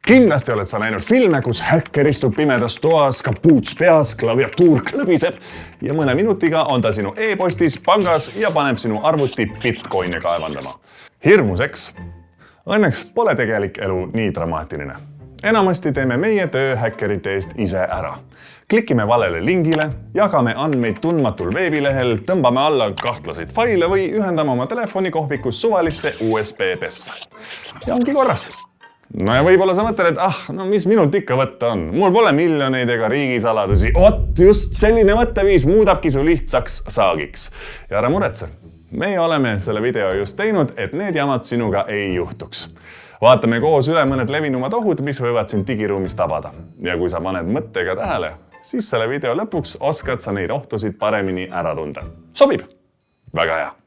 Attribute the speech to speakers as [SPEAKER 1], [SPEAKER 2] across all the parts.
[SPEAKER 1] Kindlasti oled sa näinud filme, kus häkker istub pimedas toas, kapuuts peas, klaviatuur klõbiseb ja mõne minutiga on ta sinu e-postis, pangas ja paneb sinu arvuti bitcoin'e kaevandama. Hirmus, eks? Õnneks pole tegelik elu nii dramaatiline. Enamasti teeme meie töö häkkerite eest ise ära. Klikime valele lingile, jagame andmeid tundmatul veebilehel, tõmbame alla kahtlaseid faile või ühendame oma telefoni kohvikus suvalisse USB-pessa. Ja ongi korras. No ja võib-olla sa mõtled, et mis minult ikka võtta on. Mul pole miljoneid ega riigisaladusi. Just selline mõtteviis muudabki su lihtsaks saagiks. Ja ära muretse. Meie oleme selle video just teinud, et need jamad sinuga ei juhtuks. Vaatame koos üle mõned levinumad ohud, mis võivad sind digiruumis tabada. Ja kui sa paned mõttega tähele, siis selle video lõpuks oskad sa neid ohtusid paremini ära tunda. Sobib? Väga hea!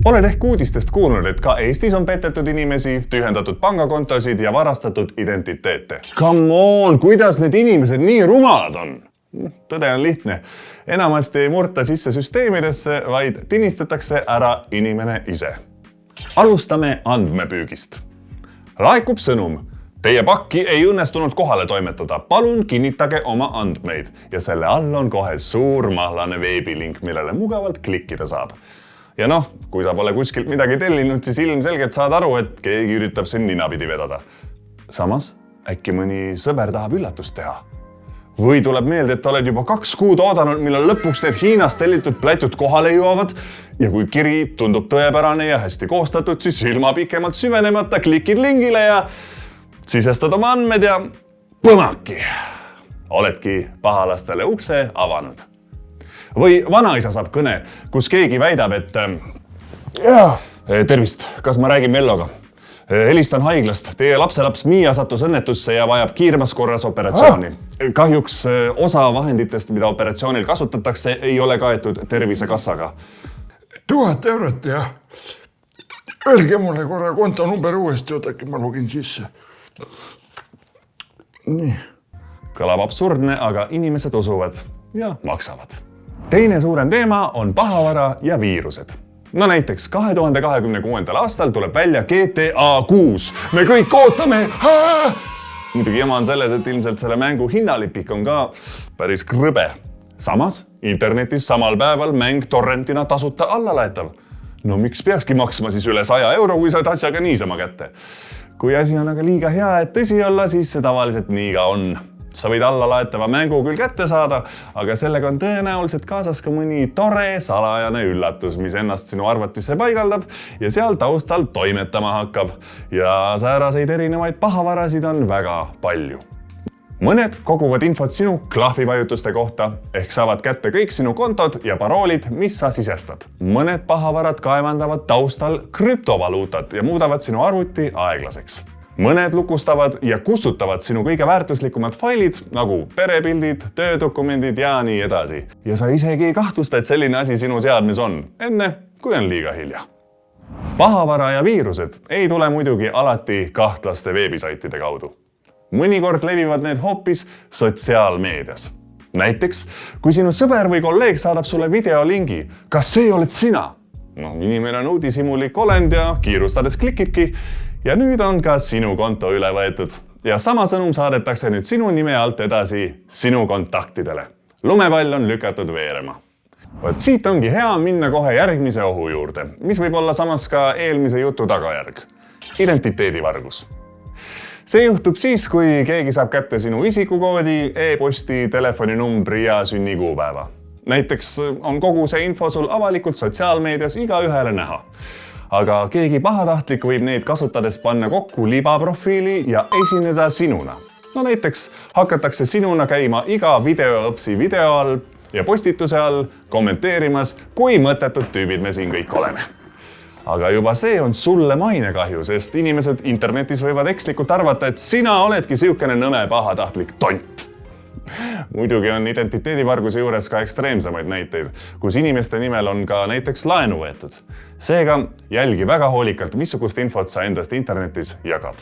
[SPEAKER 1] Oled ehk uudistest kuulnud, et ka Eestis on petetud inimesi, tühjendatud pangakontosid ja varastatud identiteete. Come on, kuidas need inimesed nii rumalad on? Tõde on lihtne. Enamasti ei murta sisse süsteemidesse, vaid tinistatakse ära inimene ise. Alustame andmepüügist. Laekub sõnum. Teie pakki ei õnnestunud kohale toimetada. Palun kinnitage oma andmeid. Ja selle all on kohe suur mahlane veebilink, millele mugavalt klikkida saab. Ja kui sa pole kuskilt midagi tellinud, siis ilmselgelt saad aru, et keegi üritab sind ninapidi vedada. Samas, äkki mõni sõber tahab üllatust teha. Või tuleb meelde, et oled juba 2 kuud oodanud, millal lõpuks need Hiinast tellitud plätud kohale jõuavad. Ja kui kiri tundub tõepärane ja hästi koostatud, siis ilma pikemalt süvenemata klikid lingile ja sisestad oma andmed ja põmaki. Oledki pahalastele ukse avanud. Või vanaisa saab kõne, kus keegi väidab, et tervist, kas ma räägin Melloga? Helistan haiglast. Teie lapselaps Miia sattus õnnetusse ja vajab kiirmas korras operatsiooni. Kahjuks osa vahenditest, mida operatsioonil kasutatakse, ei ole kaetud tervisekassaga.
[SPEAKER 2] 1000 eurot ja öelge mulle korra kontonumber uuesti, ootake, ma login sisse. Nii.
[SPEAKER 1] Kõlab absurdne, aga inimesed usuvad ja maksavad. Teine suurem teema on pahavara ja viirused. Näiteks 2026. aastal tuleb välja GTA 6. Me kõik ootame. Muidugi jama on selles, et ilmselt selle mängu hinnalipik on ka päris krõbe. Samas, internetis samal päeval mäng torrentina tasuta allalaetav. Miks peakski maksma siis üle 100 euro, kui saad asjaga niisama kätte? Kui asi on aga liiga hea, et tõsi olla, siis see tavaliselt nii ka on. Sa võid allalaetava mängu küll kätte saada, aga sellega on tõenäoliselt kaasas ka mõni tore salajane üllatus, mis ennast sinu arvutisse paigaldab ja seal taustal toimetama hakkab. Ja sääraseid erinevaid pahavarasid on väga palju. Mõned koguvad infot sinu klahvivajutuste kohta, ehk saavad kätte kõik sinu kontod ja paroolid, mis sa sisestad. Mõned pahavarad kaevandavad taustal krüptovaluutat ja muudavad sinu arvuti aeglaseks. Mõned lukustavad ja kustutavad sinu kõige väärtuslikumad failid, nagu perepildid, töödokumendid ja nii edasi. Ja sa isegi ei kahtlusta, et selline asi sinu seadmes on, enne kui on liiga hilja. Pahavara ja viirused ei tule muidugi alati kahtlaste veebisaitide kaudu. Mõnikord levivad need hoopis sotsiaalmeedias. Näiteks, kui sinu sõber või kolleeg saadab sulle videolingi, kas see oled sina? Inimene on uudishimulik olend ja kiirustades klikibki. Ja nüüd on ka sinu konto üle võetud. Ja sama sõnum saadetakse nüüd sinu nime alt edasi sinu kontaktidele. Lumepall on lükatud veerema. Siit ongi hea minna kohe järgmise ohu juurde, mis võib olla samas ka eelmise jutu tagajärg. Identiteedivargus. See juhtub siis, kui keegi saab kätte sinu isikukoodi, e-posti, telefoninumbri ja sünnikuupäeva. Näiteks on kogu see info sul avalikult sotsiaalmeedias igaühele näha. Aga keegi pahatahtlik võib neid kasutades panna kokku libaprofiili ja esineda sinuna. Näiteks hakatakse sinuna käima iga videoõpsi video all ja postituse all kommenteerimas, kui mõttetud tüübid me siin kõik oleme. Aga juba see on sulle mainekahju, sest inimesed internetis võivad ekslikult arvata, et sina oledki siukene nõme pahatahtlik tont. Muidugi on identiteedivarguse juures ka ekstreemsemaid näiteid, kus inimeste nimel on ka näiteks laenu võetud. Seega jälgi väga hoolikalt, missugust infot sa endast internetis jagad.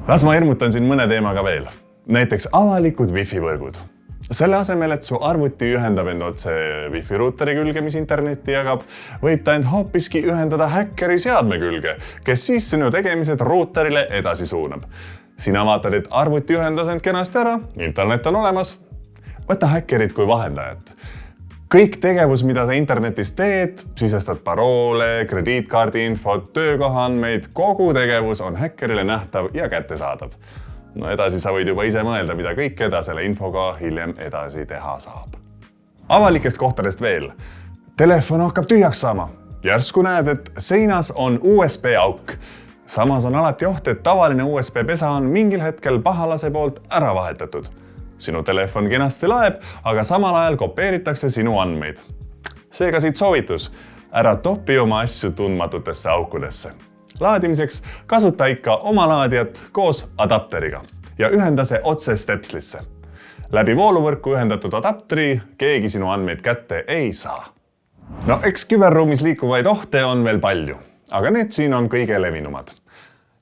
[SPEAKER 1] Las ma hirmutan siin mõne teemaga veel. Näiteks avalikud wifi võrgud. Selle asemel, et su arvuti ühendab end otse Wi-Fi ruuteri külge, mis internetti jagab, võib ta end hoopiski ühendada häkkeri seadme külge, kes siis sinu tegemised ruuterile edasi suunab. Sina vaatad, et arvuti ühendas end kenasti ära, internet on olemas. Võta häkkerid kui vahendajat. Kõik tegevus, mida sa internetis teed, sisestad paroole, krediitkaardi infot, töökoha andmeid, kogu tegevus on häkkerile nähtav ja kättesaadav. No edasi sa võid juba ise mõelda, mida kõikeda selle infoga hiljem edasi teha saab. Avalikest kohtadest veel. Telefon hakkab tühjaks saama. Järsku näed, et seinas on USB auk. Samas on alati oht, et tavaline USB pesa on mingil hetkel pahalase poolt ära vahetatud. Sinu telefon kenasti laeb, aga samal ajal kopeeritakse sinu andmeid. Seega siit soovitus. Ära topi oma asju tundmatutesse aukudesse. Laadimiseks kasuta ikka oma laadijat koos adapteriga ja ühenda see otse stepslisse. Läbi vooluvõrku ühendatud adapteri keegi sinu andmeid kätte ei saa. No eks küberruumis liikuvaid ohte on veel palju, aga need siin on kõige levinumad.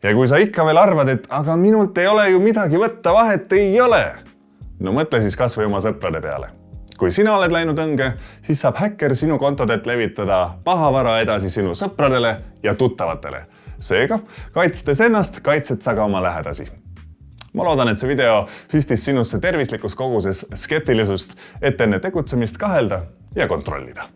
[SPEAKER 1] Ja kui sa ikka veel arvad, et aga minult ei ole ju midagi võtta, vahet ei ole. No mõtle siis kas või oma sõprade peale. Kui sina oled läinud õnge, siis saab häkker sinu kontodelt levitada pahavara edasi sinu sõpradele ja tuttavatele. Seega, kaitstes ennast, kaitsed sa ka oma lähedasi. Ma loodan, et see video süstis sinusse tervislikus koguses skeptilisust, et enne tegutsemist kahelda ja kontrollida.